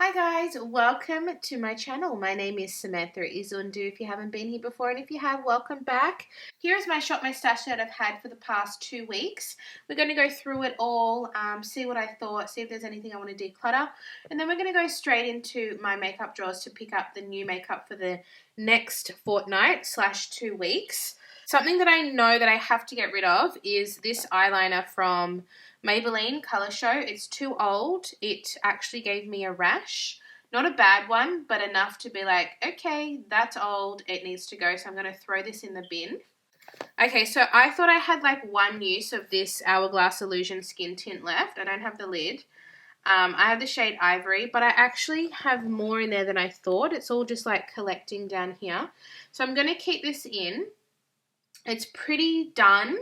Hi guys, welcome to my channel. My name is Samantha Izundu if you haven't been here before, and if you have, welcome back. Here's my Shop My Stash that I've had for the past 2 weeks. We're going to go through it all, see what I thought, see if there's anything I want to declutter, and then we're going to go straight into my makeup drawers to pick up the new makeup for the next fortnight / 2 weeks. Something that I know that I have to get rid of is this eyeliner from Maybelline Colour Show. It's too old. It actually gave me a rash. Not a bad one, but enough to be like, okay, that's old. It needs to go. So I'm going to throw this in the bin. Okay, so I thought I had like one use of this Hourglass Illusion Skin Tint left. I don't have the lid. I have the shade Ivory, but I actually have more in there than I thought. It's all just like collecting down here. So I'm going to keep this in. It's pretty done,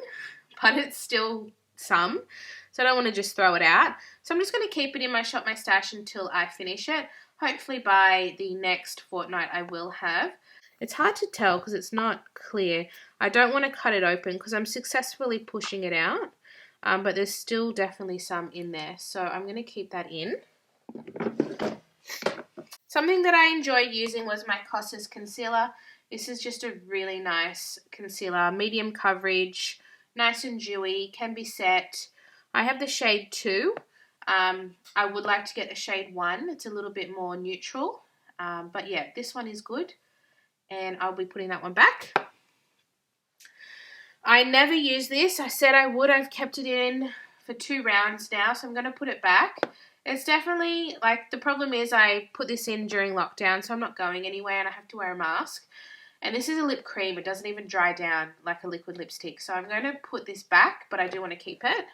but it's still some. So I don't want to just throw it out. So I'm just going to keep it in my Shop My Stash until I finish it. Hopefully by the next fortnight I will have. It's hard to tell because it's not clear. I don't want to cut it open because I'm successfully pushing it out. But there's still definitely some in there. So I'm going to keep that in. Something that I enjoyed using was my Kostas Concealer. This is just a really nice concealer. Medium coverage, nice and dewy, can be set. I have the shade 2. I would like to get the shade 1. It's a little bit more neutral. But yeah, this one is good. And I'll be putting that one back. I never use this. I said I would. I've kept it in for 2 rounds now. So I'm going to put it back. It's definitely, like, the problem is I put this in during lockdown. So I'm not going anywhere and I have to wear a mask. And this is a lip cream. It doesn't even dry down like a liquid lipstick. So I'm going to put this back, but I do want to keep it.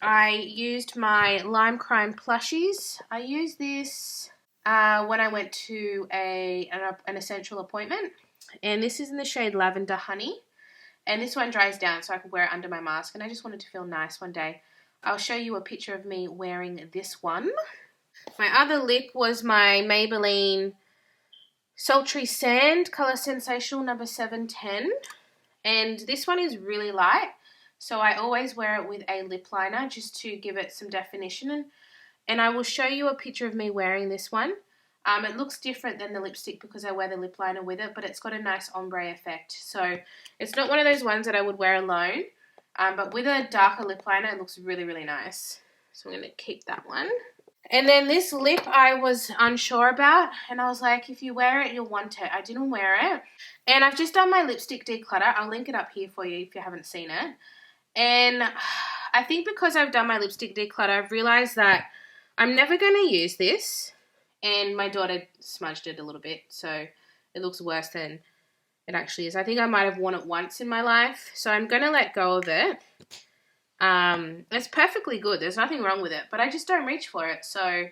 I used my Lime Crime plushies. I used this when I went to an essential appointment. And this is in the shade Lavender Honey. And this one dries down so I can wear it under my mask. And I just wanted to feel nice one day. I'll show you a picture of me wearing this one. My other lip was my Maybelline Sultry Sand, colour Sensational number 710. And this one is really light. So I always wear it with a lip liner just to give it some definition. And I will show you a picture of me wearing this one. It looks different than the lipstick because I wear the lip liner with it, but it's got a nice ombre effect. So it's not one of those ones that I would wear alone. But with a darker lip liner, it looks really, really nice. So I'm going to keep that one. And then this lip I was unsure about, and I was like, if you wear it, you'll want it. I didn't wear it. And I've just done my lipstick declutter. I'll link it up here for you if you haven't seen it. And I think because I've done my lipstick declutter, I've realized that I'm never going to use this. And my daughter smudged it a little bit, so it looks worse than it actually is. I think I might have worn it once in my life, so I'm going to let go of it. It's perfectly good. There's nothing wrong with it, but I just don't reach for it, so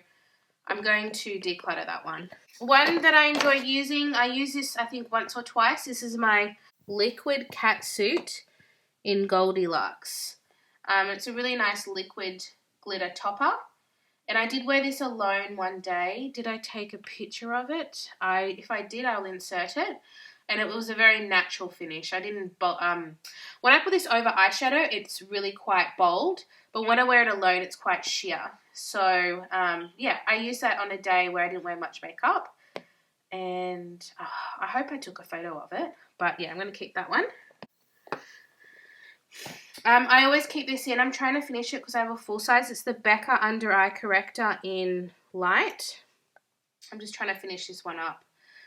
I'm going to declutter that one. One that I enjoy using, I use this I think once or twice. This is my Liquid Catsuit in Goldilocks. It's a really nice liquid glitter topper. And I did wear this alone one day. Did I take a picture of it? If I did, I'll insert it. And it was a very natural finish. I didn't, when I put this over eyeshadow, it's really quite bold. But when I wear it alone, it's quite sheer. So, yeah, I used that on a day where I didn't wear much makeup. And I hope I took a photo of it. But yeah, I'm going to keep that one. I always keep this in. I'm trying to finish it because I have a full size. It's the Becca Under Eye Corrector in Light. I'm just trying to finish this one up.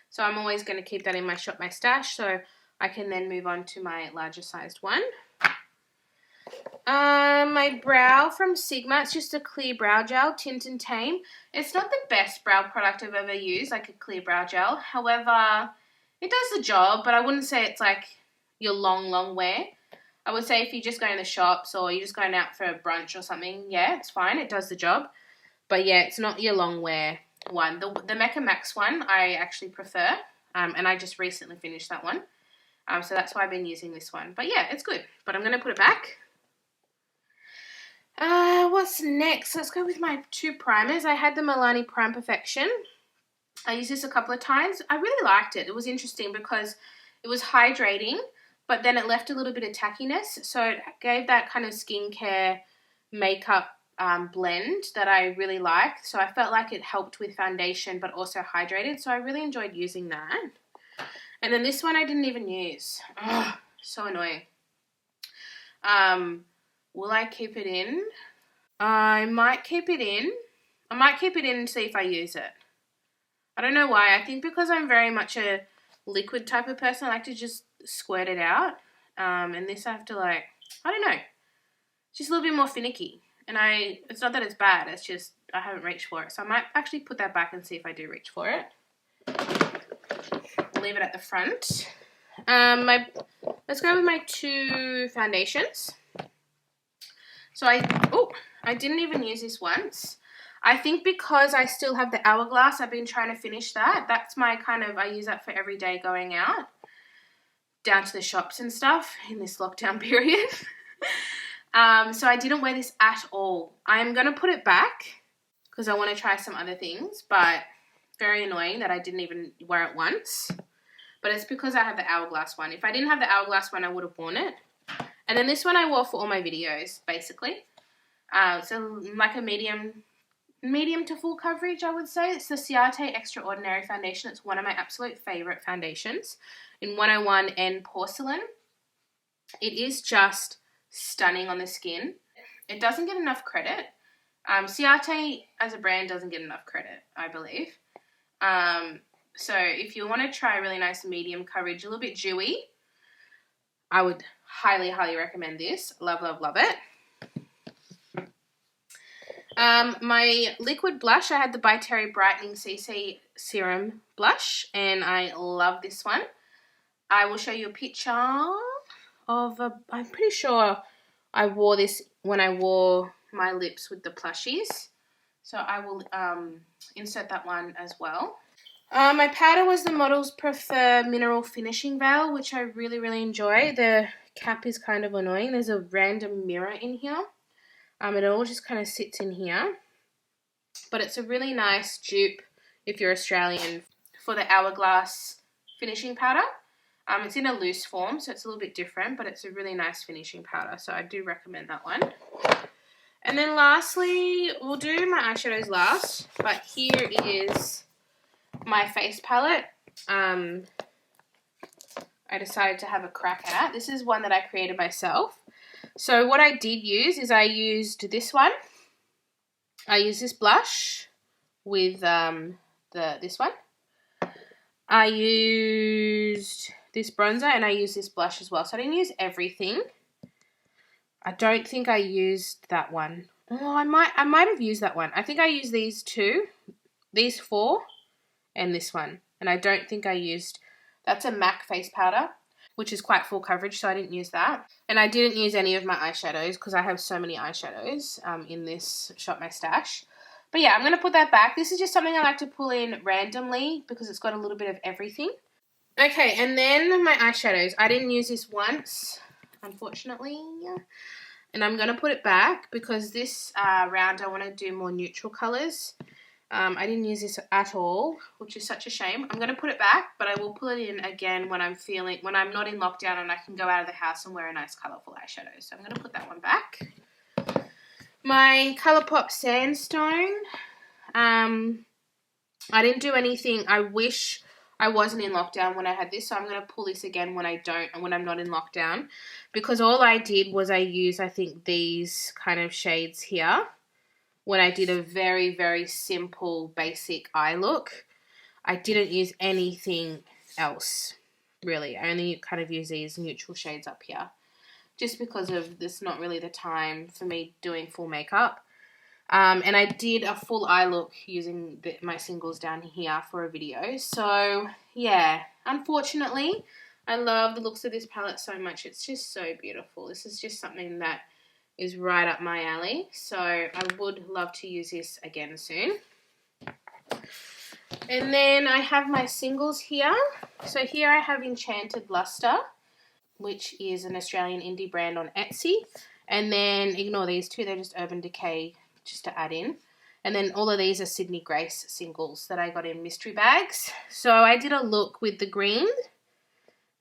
So I'm always going to keep that in my Shop My Stash so I can then move on to my larger sized one. My brow from Sigma. It's just a clear brow gel, Tint and Tame. It's not the best brow product I've ever used, like a clear brow gel. However, it does the job, but I wouldn't say it's like your long wear. I would say if you're just going to the shops or you're just going out for a brunch or something, yeah, it's fine. It does the job. But yeah, it's not your long wear one. The Mecca Max one I actually prefer. And I just recently finished that one. So that's why I've been using this one. But yeah, it's good. But I'm going to put it back. What's next? Let's go with my 2 primers. I had the Milani Prime Perfection. I used this a couple of times. I really liked it. It was interesting because it was hydrating, but then it left a little bit of tackiness. So it gave that kind of skincare makeup blend that I really like. So I felt like it helped with foundation but also hydrated. So I really enjoyed using that. And then this one I didn't even use. Oh, so annoying. Will I keep it in? I might keep it in. I might keep it in and see if I use it. I don't know why. I think because I'm very much a liquid type of person, I like to just squirt it out. And this I have to like, I don't know. It's just a little bit more finicky. And it's not that it's bad, it's just I haven't reached for it. So I might actually put that back and see if I do reach for it. Leave it at the front. Let's go with my 2 foundations. So I didn't even use this once. I think because I still have the Hourglass, I've been trying to finish that. That's my kind of, I use that for every day going out, down to the shops and stuff in this lockdown period. So I didn't wear this at all. I'm going to put it back because I want to try some other things, but very annoying that I didn't even wear it once. But it's because I have the Hourglass one. If I didn't have the Hourglass one, I would have worn it. And then this one I wore for all my videos, basically. So like a medium to full coverage, I would say. It's the Ciate Extraordinary Foundation. It's one of my absolute favorite foundations in 101 and Porcelain. It is just stunning on the skin. It doesn't get enough credit. Ciate as a brand doesn't get enough credit, I believe. So if you want to try a really nice medium coverage, a little bit dewy, I would highly, highly recommend this. Love, love, love it. My liquid blush, I had the By Terry Brightening CC Serum blush, and I love this one. I will show you a picture of I'm pretty sure I wore this when I wore my lips with the plushies. So I will insert that one as well. My powder was the Models Prefer Mineral Finishing Veil, which I really, really enjoy. The cap is kind of annoying. There's a random mirror in here. It all just kind of sits in here. But it's a really nice dupe, if you're Australian, for the Hourglass finishing powder. It's in a loose form, so it's a little bit different, but it's a really nice finishing powder. So I do recommend that one. And then lastly, we'll do my eyeshadows last. But here is my face palette. I decided to have a crack at. This is one that I created myself. So what I did use is I used this one. I used this blush with this one. I used this bronzer and I used this blush as well. So I didn't use everything. I don't think I used that one. Oh, I might have used that one. I think I used these 2, these 4, and this one. And I don't think I used, that's a MAC face powder, which is quite full coverage, so I didn't use that. And I didn't use any of my eyeshadows because I have so many eyeshadows in this Shop My Stash. But yeah, I'm going to put that back. This is just something I like to pull in randomly because it's got a little bit of everything. Okay, and then my eyeshadows. I didn't use this once, unfortunately. And I'm going to put it back because this round I want to do more neutral colours. I didn't use this at all, which is such a shame. I'm going to put it back, but I will pull it in again when I'm not in lockdown and I can go out of the house and wear a nice colourful eyeshadow. So I'm going to put that one back. My Colourpop Sandstone. I didn't do anything. I wish I wasn't in lockdown when I had this, so I'm going to pull this again when I'm not in lockdown, because all I did was I used, I think, these kind of shades here when I did a very, very simple, basic eye look. I didn't use anything else, really. I only kind of use these neutral shades up here, just because of this not really the time for me doing full makeup. And I did a full eye look using my singles down here for a video. So, yeah, unfortunately, I love the looks of this palette so much. It's just so beautiful. This is just something that is right up my alley. So I would love to use this again soon. And then I have my singles here. So here I have Enchanted Luster, which is an Australian indie brand on Etsy. And then ignore these 2, they're just Urban Decay, just to add in. And then all of these are Sydney Grace singles that I got in mystery bags. So I did a look with the green,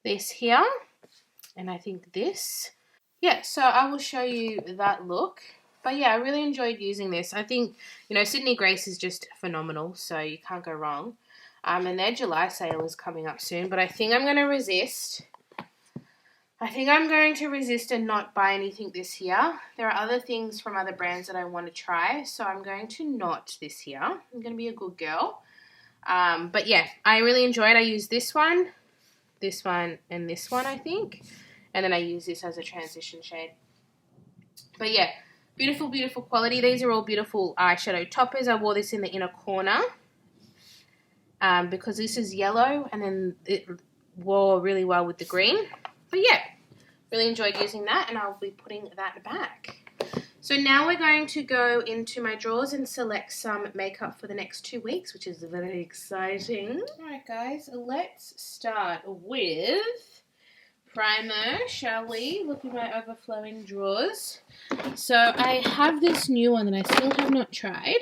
this here, and I think this. Yeah, so I will show you that look. But yeah, I really enjoyed using this. I think, you know, Sydney Grace is just phenomenal, so you can't go wrong. And their July sale is coming up soon, but I think I'm going to resist. I think I'm going to resist and not buy anything this year. There are other things from other brands that I want to try, so I'm going to not this year. I'm going to be a good girl. But yeah, I really enjoyed. I used this one, and this one, I think. And then I use this as a transition shade. But yeah, beautiful, beautiful quality. These are all beautiful eyeshadow toppers. I wore this in the inner corner because this is yellow, and then it wore really well with the green. But yeah, really enjoyed using that, and I'll be putting that back. So now we're going to go into my drawers and select some makeup for the next 2 weeks, which is very exciting. Alright guys, let's start with primer, shall we? Look at my overflowing drawers. So I have this new one that I still have not tried,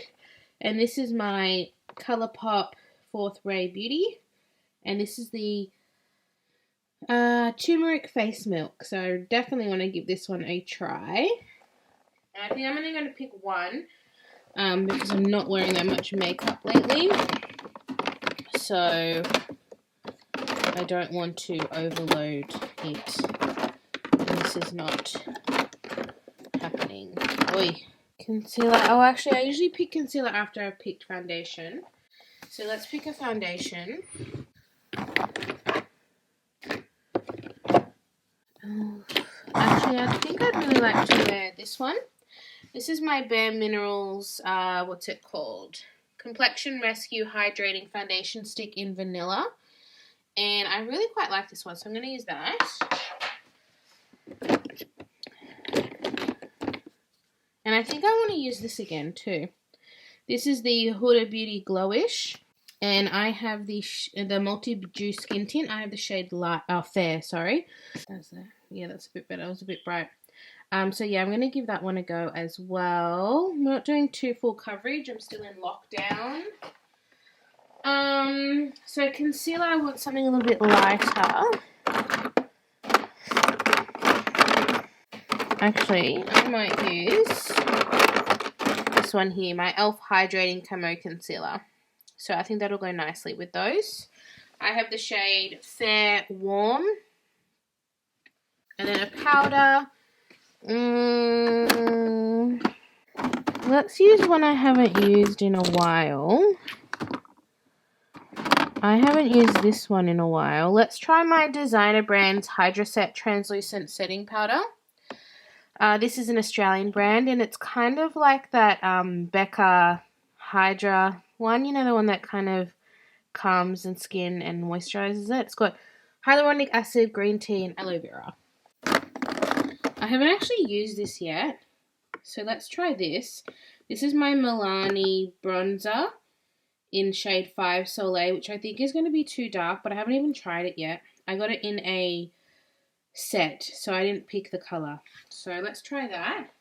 and this is my Colourpop 4th Ray Beauty, and this is the turmeric face milk. So I definitely want to give this one a try. I think I'm only going to pick one because I'm not wearing that much makeup lately, so I don't want to overload it. This is not happening. Oi. Concealer. Oh, actually, I usually pick concealer after I've picked foundation. So let's pick a foundation. Actually, I think I'd really like to wear this one. This is my Bare Minerals, what's it called? Complexion Rescue Hydrating Foundation Stick in Vanilla. And I really quite like this one, so I'm going to use that. And I think I want to use this again too. This is the Huda Beauty Glowish. And I have the Multi-Dew Skin Tint. I have the shade Fair, sorry. Yeah, that's a bit better. It was a bit bright. So yeah, I'm going to give that one a go as well. I'm not doing too full coverage. I'm still in lockdown. So concealer, I want something a little bit lighter. Actually, I might use this one here, my e.l.f. Hydrating Camo Concealer. So I think that'll go nicely with those. I have the shade Fair Warm. And then a powder. Let's use one I haven't used in a while. I haven't used this one in a while. Let's try my designer brand's Hydroset Translucent Setting Powder. This is an Australian brand, and it's kind of like that Becca Hydra one. You know, the one that kind of calms and skin and moisturizes it. It's got hyaluronic acid, green tea, and aloe vera. I haven't actually used this yet, so let's try this. This is my Milani Bronzer in shade 5 Soleil, which I think is going to be too dark, but I haven't even tried it yet. I got it in a set, so I didn't pick the color. So let's try that.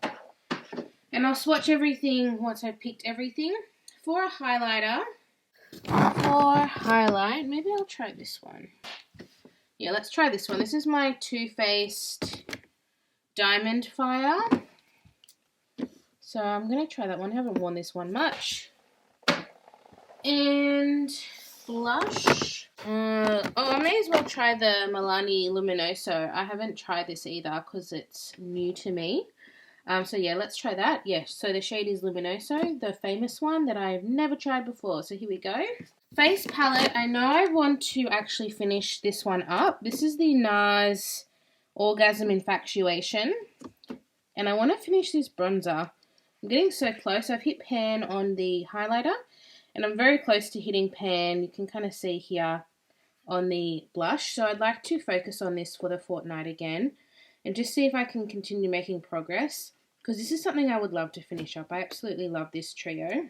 And I'll swatch everything once I've picked everything. For a highlighter, maybe I'll try this one. Yeah, let's try this one. This is my Too Faced Diamond Fire. So I'm going to try that one. I haven't worn this one much. And blush. I may as well try the Milani Luminoso. I haven't tried this either because it's new to me. So yeah, let's try that. Yes, so the shade is Luminoso, the famous one that I've never tried before. So here we go. Face palette. I know I want to actually finish this one up. This is the Nars Orgasm Infatuation. And I want to finish this bronzer. I'm getting so close. I've hit pan on the highlighter. And I'm very close to hitting pan. You can kind of see here on the blush. So I'd like to focus on this for the fortnight again. And just see if I can continue making progress. Because this is something I would love to finish up. I absolutely love this trio.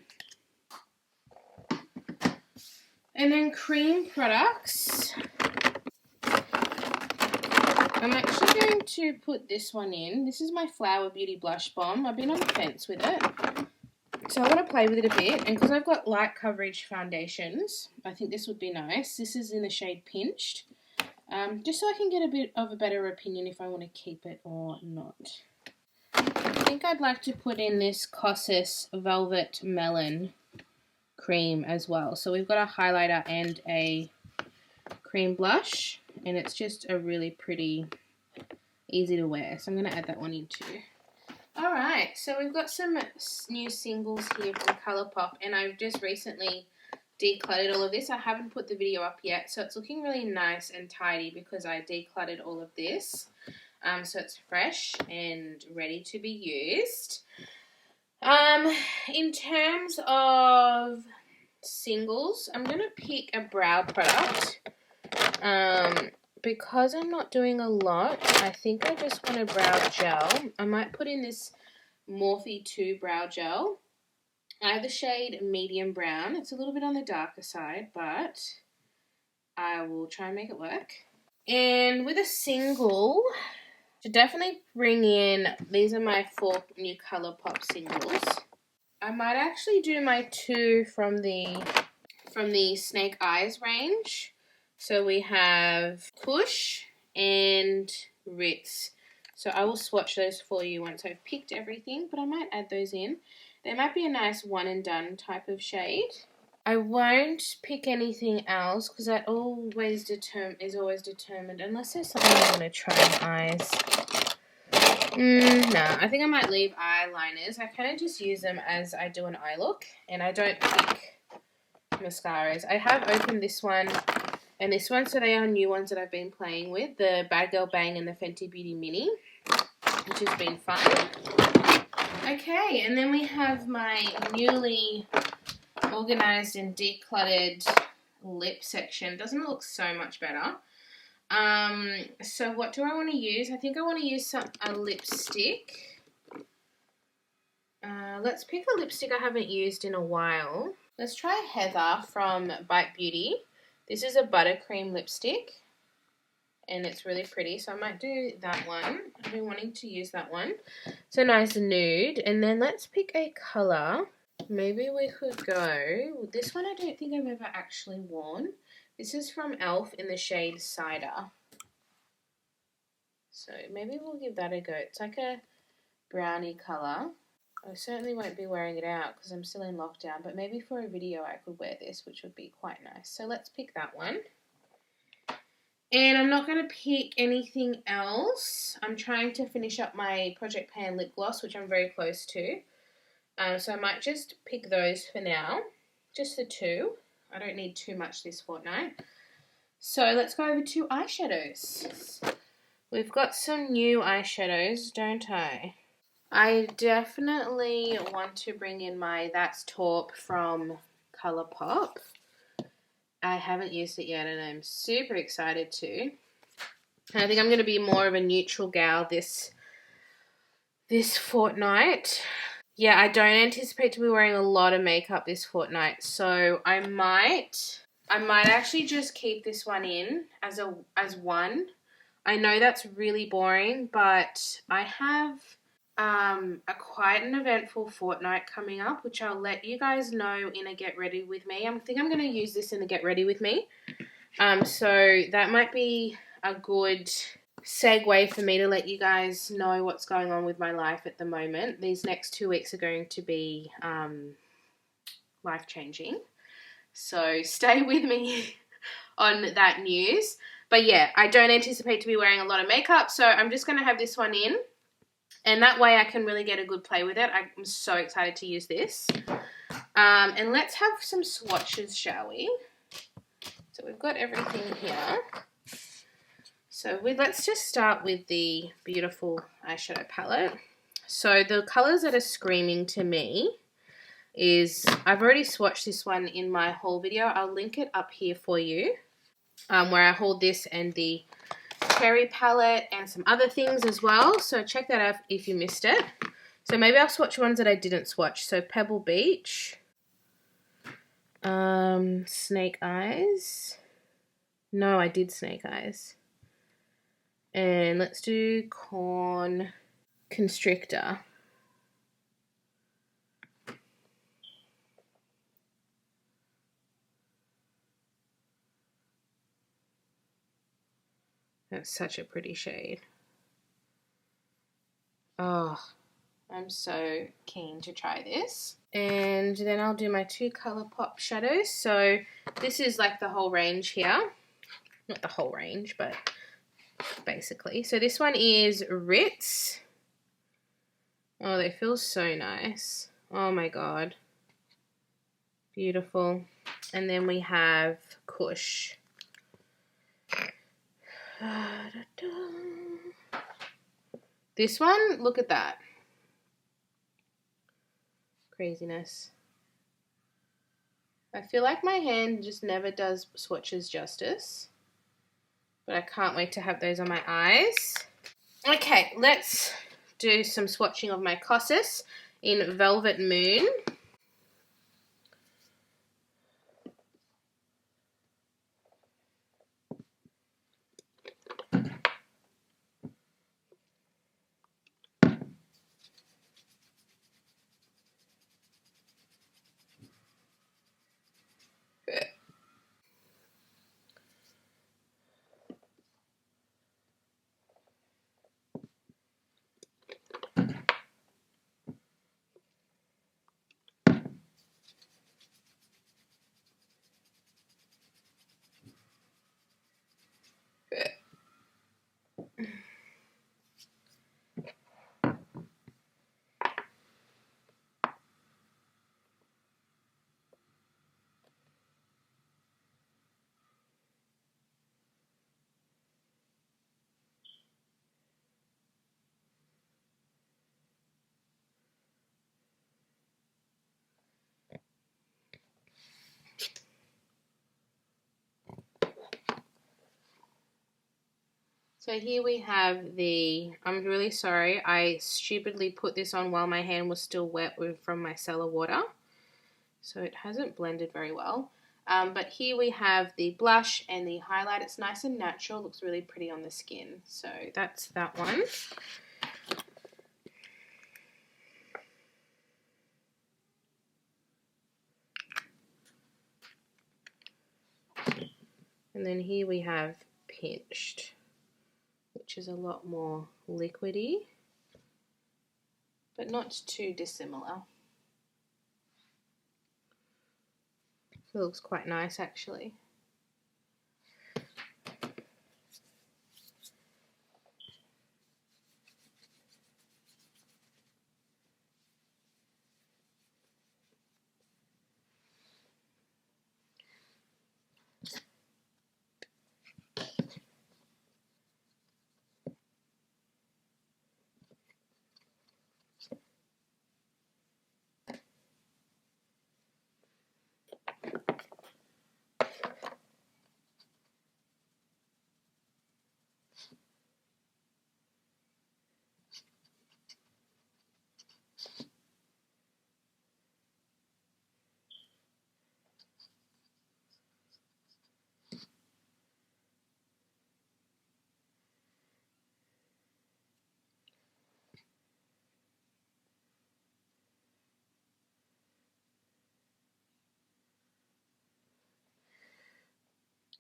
And then cream products. I'm actually going to put this one in. This is my Flower Beauty Blush Bomb. I've been on the fence with it. So I want to play with it a bit. And because I've got light coverage foundations, I think this would be nice. This is in the shade Pinched. Just so I can get a bit of a better opinion if I want to keep it or not. I think I'd like to put in this Kostas Velvet Melon cream as well. So we've got a highlighter and a cream blush, and it's just a really pretty, easy to wear. So I'm going to add that one in too. Alright, so we've got some new singles here from Colourpop, and I've just recently decluttered all of this. I haven't put the video up yet, so it's looking really nice and tidy because I decluttered all of this. So it's fresh and ready to be used. In terms of singles, I'm going to pick a brow product. Because I'm not doing a lot, I think I just want a brow gel. I might put in this Morphe 2 brow gel. I have the shade medium brown. It's a little bit on the darker side, but I will try and make it work. And with a single, to definitely bring in, these are my 4 new Colourpop singles. I might actually do my 2 from the Snake Eyes range. So we have Kush and Ritz. So I will swatch those for you once I've picked everything, but I might add those in. They might be a nice one and done type of shade. I won't pick anything else because that is always determined unless there's something I want to try in eyes. No, I think I might leave eyeliners. I kind of just use them as I do an eye look, and I don't pick mascaras. I have opened this one and this one, so they are new ones that I've been playing with, the Bad Girl Bang and the Fenty Beauty Mini, which has been fun. Okay, and then we have my newly organised and decluttered lip section. Doesn't it look so much better? So what do I want to use? I think I want to use a lipstick. Let's pick a lipstick I haven't used in a while. Let's try Heather from Bite Beauty. This is a buttercream lipstick, and it's really pretty, so I might do that one. I've been wanting to use that one. So nice nude. And then let's pick a colour. Maybe we could go, this one I don't think I've ever actually worn. This is from e.l.f. in the shade Cider. So maybe we'll give that a go. It's like a brownie colour. I certainly won't be wearing it out because I'm still in lockdown, but maybe for a video I could wear this, which would be quite nice. So let's pick that one. And I'm not going to pick anything else. I'm trying to finish up my Project Pan lip gloss, which I'm very close to. So I might just pick those for now. Just the 2. I don't need too much this fortnight. So let's go over to eyeshadows. We've got some new eyeshadows, don't I? I definitely want to bring in my That's Taupe from Colourpop. I haven't used it yet and I'm super excited to. And I think I'm going to be more of a neutral gal this fortnight. Yeah, I don't anticipate to be wearing a lot of makeup this fortnight, so I might actually just keep this one in as one. I know that's really boring, but I have quite an eventful fortnight coming up, which I'll let you guys know in a Get Ready With Me. I think I'm going to use this in the Get Ready With Me. So that might be a good segue for me to let you guys know what's going on with my life at the moment. These next 2 weeks are going to be life-changing. So stay with me on that news. But yeah, I don't anticipate to be wearing a lot of makeup, so I'm just going to have this one in. And that way I can really get a good play with it. I'm so excited to use this. And let's have some swatches, shall we? So we've got everything here. So let's just start with the beautiful eyeshadow palette. So the colours that are screaming to me is, I've already swatched this one in my haul video. I'll link it up here for you, where I hauled this and the Cherry palette and some other things as well. So check that out if you missed it. So maybe I'll swatch ones that I didn't swatch. So Pebble Beach, Snake Eyes. No, I did Snake Eyes. And let's do Corn Constrictor. That's such a pretty shade. Oh, I'm so keen to try this. And then I'll do my 2 Colourpop shadows. So this is like the whole range here. Not the whole range, but basically. So this one is Ritz. Oh, they feel so nice. Oh my god. Beautiful. And then we have Kush. This one, look at that. Craziness. I feel like my hand just never does swatches justice. But I can't wait to have those on my eyes. Okay, let's do some swatching of my Kostas in Velvet Moon. So here we have the, I'm really sorry, I stupidly put this on while my hand was still wet from my cellar water. So it hasn't blended very well. But here we have the blush and the highlight. It's nice and natural, looks really pretty on the skin. So that's that one. And then here we have Pinched, which is a lot more liquidy, but not too dissimilar. It looks quite nice actually.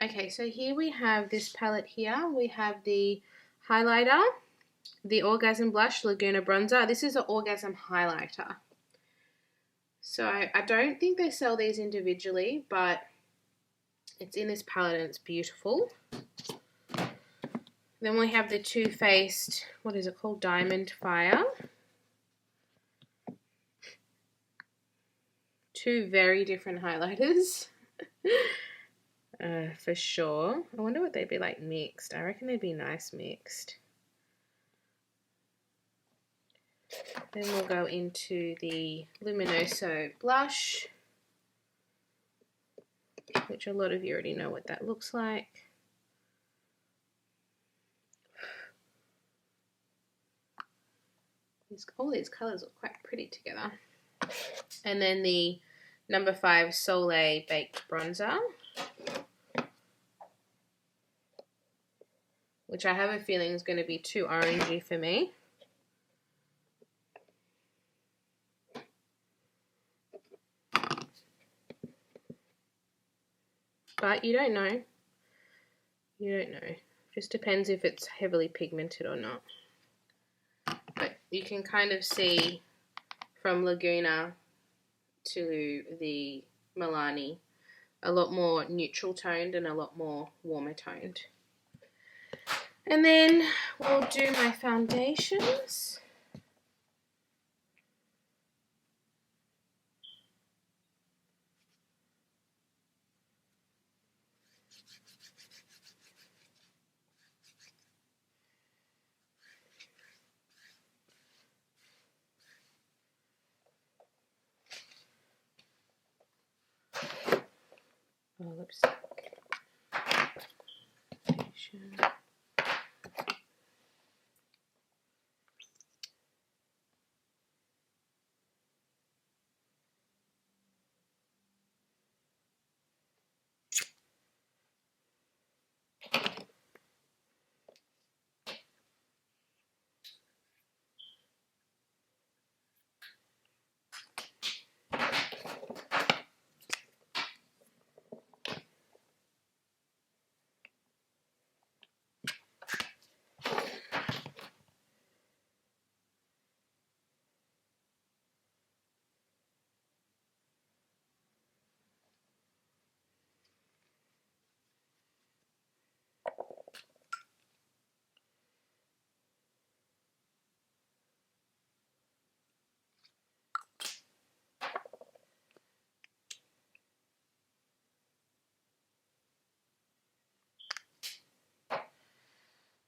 Okay, so here we have this palette here. We have the highlighter, the Orgasm Blush Laguna Bronzer. This is an Orgasm highlighter. So I don't think they sell these individually, but it's in this palette and it's beautiful. Then we have the Too Faced, what is it called? Diamond Fire. Two very different highlighters. For sure. I wonder what they'd be like mixed. I reckon they'd be nice mixed. Then we'll go into the Luminoso blush, which a lot of you already know what that looks like. All these colours look quite pretty together. And then the number 5 Soleil Baked Bronzer, which I have a feeling is going to be too orangey for me. But you don't know. You don't know. Just depends if it's heavily pigmented or not. But you can kind of see from Laguna to the Milani a lot more neutral toned and a lot more warmer toned. And then we'll do my foundations. Lipstick.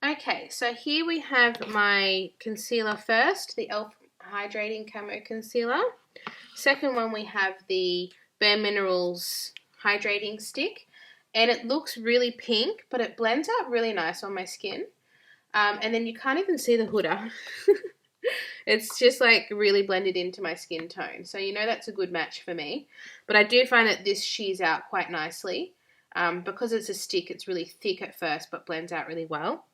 Okay, so here we have my concealer first, the e.l.f. Hydrating Camo Concealer. Second one, we have the Bare Minerals Hydrating Stick. And it looks really pink, but it blends out really nice on my skin. And then you can't even see the Huda. It's just like really blended into my skin tone. So you know that's a good match for me. But I do find that this sheers out quite nicely. Because it's a stick, it's really thick at first, but blends out really well.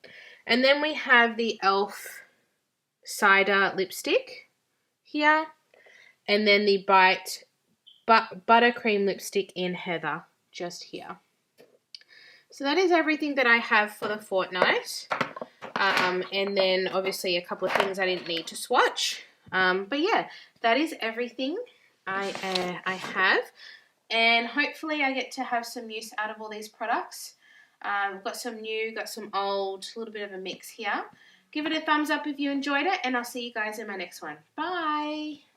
And then we have the e.l.f. Cider Lipstick here. And then the Buttercream Lipstick in Heather just here. So that is everything that I have for the fortnight. And then obviously a couple of things I didn't need to swatch. But yeah, that is everything I have. And hopefully I get to have some use out of all these products. I've got some new, got some old, a little bit of a mix here. Give it a thumbs up if you enjoyed it, and I'll see you guys in my next one. Bye!